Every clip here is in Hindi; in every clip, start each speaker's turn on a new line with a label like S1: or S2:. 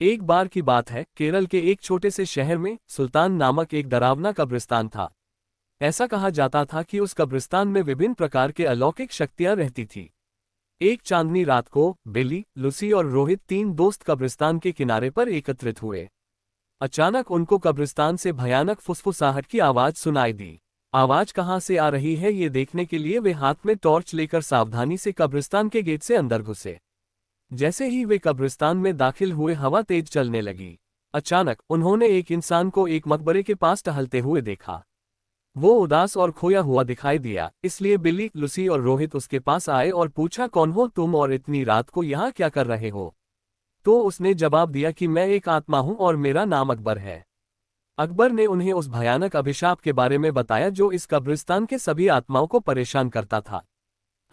S1: एक बार की बात है, केरल के एक छोटे से शहर में सुल्तान नामक एक डरावना कब्रिस्तान था। ऐसा कहा जाता था कि उस कब्रिस्तान में विभिन्न प्रकार के अलौकिक शक्तियां रहती थी। एक चांदनी रात को बिली, लूसी और रोहित तीन दोस्त कब्रिस्तान के किनारे पर एकत्रित हुए। अचानक उनको कब्रिस्तान से भयानक फुसफुसाहट की आवाज सुनाई दी। आवाज कहाँ से आ रही है ये देखने के लिए वे हाथ में टॉर्च लेकर सावधानी से कब्रिस्तान के गेट से अंदर घुसे। जैसे ही वे कब्रिस्तान में दाखिल हुए, हवा तेज चलने लगी। अचानक उन्होंने एक इंसान को एक मकबरे के पास टहलते हुए देखा। वो उदास और खोया हुआ दिखाई दिया, इसलिए बिल्ली, लूसी और रोहित उसके पास आए और पूछा, कौन हो तुम और इतनी रात को यहाँ क्या कर रहे हो? तो उसने जवाब दिया कि मैं एक आत्मा हूँ और मेरा नाम अकबर है। अकबर ने उन्हें उस भयानक अभिशाप के बारे में बताया जो इस कब्रिस्तान के सभी आत्माओं को परेशान करता था।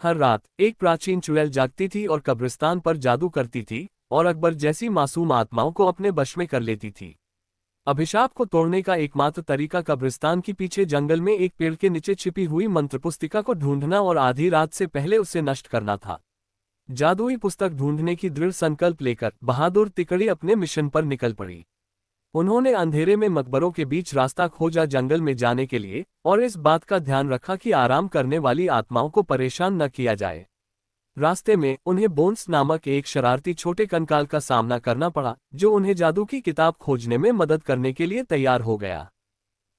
S1: हर रात एक प्राचीन चुड़ैल जागती थी और कब्रिस्तान पर जादू करती थी और अकबर जैसी मासूम आत्माओं को अपने वश में कर लेती थी। अभिशाप को तोड़ने का एकमात्र तरीका कब्रिस्तान के पीछे जंगल में एक पेड़ के नीचे छिपी हुई मंत्र पुस्तिका को ढूंढना और आधी रात से पहले उसे नष्ट करना था। जादुई पुस्तक ढूंढने की दृढ़ संकल्प लेकर बहादुर तिकड़ी अपने मिशन पर निकल पड़ी। उन्होंने अंधेरे में मकबरों के बीच रास्ता खोजा जंगल में जाने के लिए, और इस बात का ध्यान रखा कि आराम करने वाली आत्माओं को परेशान न किया जाए। रास्ते में उन्हें बोन्स नामक एक शरारती छोटे कंकाल का सामना करना पड़ा, जो उन्हें जादू की किताब खोजने में मदद करने के लिए तैयार हो गया।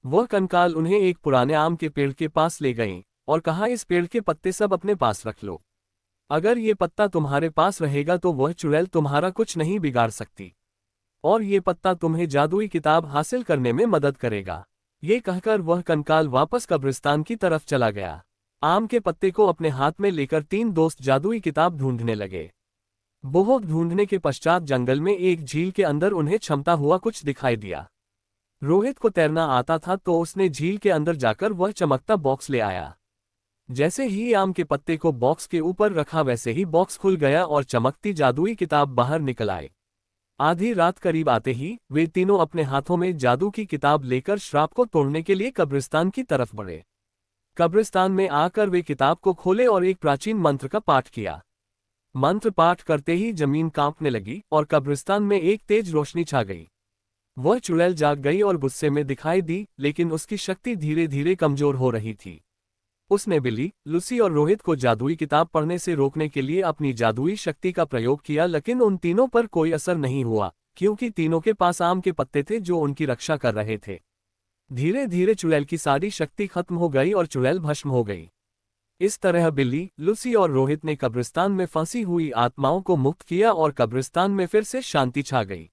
S1: वह कंकाल उन्हें एक पुराने आम के पेड़ के पास ले गई और कहा, इस पेड़ के पत्ते सब अपने पास रख लो। अगर ये पत्ता तुम्हारे पास रहेगा तो वह चुड़ैल तुम्हारा कुछ नहीं बिगाड़ सकती, और ये पत्ता तुम्हें जादुई किताब हासिल करने में मदद करेगा। ये कहकर वह कंकाल वापस कब्रिस्तान की तरफ चला गया। आम के पत्ते को अपने हाथ में लेकर तीन दोस्त जादुई किताब ढूंढने लगे। बहुत ढूंढने के पश्चात जंगल में एक झील के अंदर उन्हें क्षमता हुआ कुछ दिखाई दिया। रोहित को तैरना आता था तो उसने झील के अंदर जाकर वह चमकता बॉक्स ले आया। जैसे ही आम के पत्ते को बॉक्स के ऊपर रखा, वैसे ही बॉक्स खुल गया और चमकती जादुई किताब बाहर निकल आई। आधी रात करीब आते ही वे तीनों अपने हाथों में जादू की किताब लेकर श्राप को तोड़ने के लिए कब्रिस्तान की तरफ बढ़े। कब्रिस्तान में आकर वे किताब को खोले और एक प्राचीन मंत्र का पाठ किया। मंत्र पाठ करते ही जमीन कांपने लगी और कब्रिस्तान में एक तेज रोशनी छा गई। वह चुड़ैल जाग गई और गुस्से में दिखाई दी, लेकिन उसकी शक्ति धीरे धीरे कमजोर हो रही थी। उसने बिली, लूसी और रोहित को जादुई किताब पढ़ने से रोकने के लिए अपनी जादुई शक्ति का प्रयोग किया, लेकिन उन तीनों पर कोई असर नहीं हुआ, क्योंकि तीनों के पास आम के पत्ते थे जो उनकी रक्षा कर रहे थे। धीरे धीरे चुड़ैल की सारी शक्ति खत्म हो गई और चुड़ैल भस्म हो गई। इस तरह बिली, लूसी और रोहित ने कब्रिस्तान में फंसी हुई आत्माओं को मुक्त किया और कब्रिस्तान में फिर से शांति छा गई।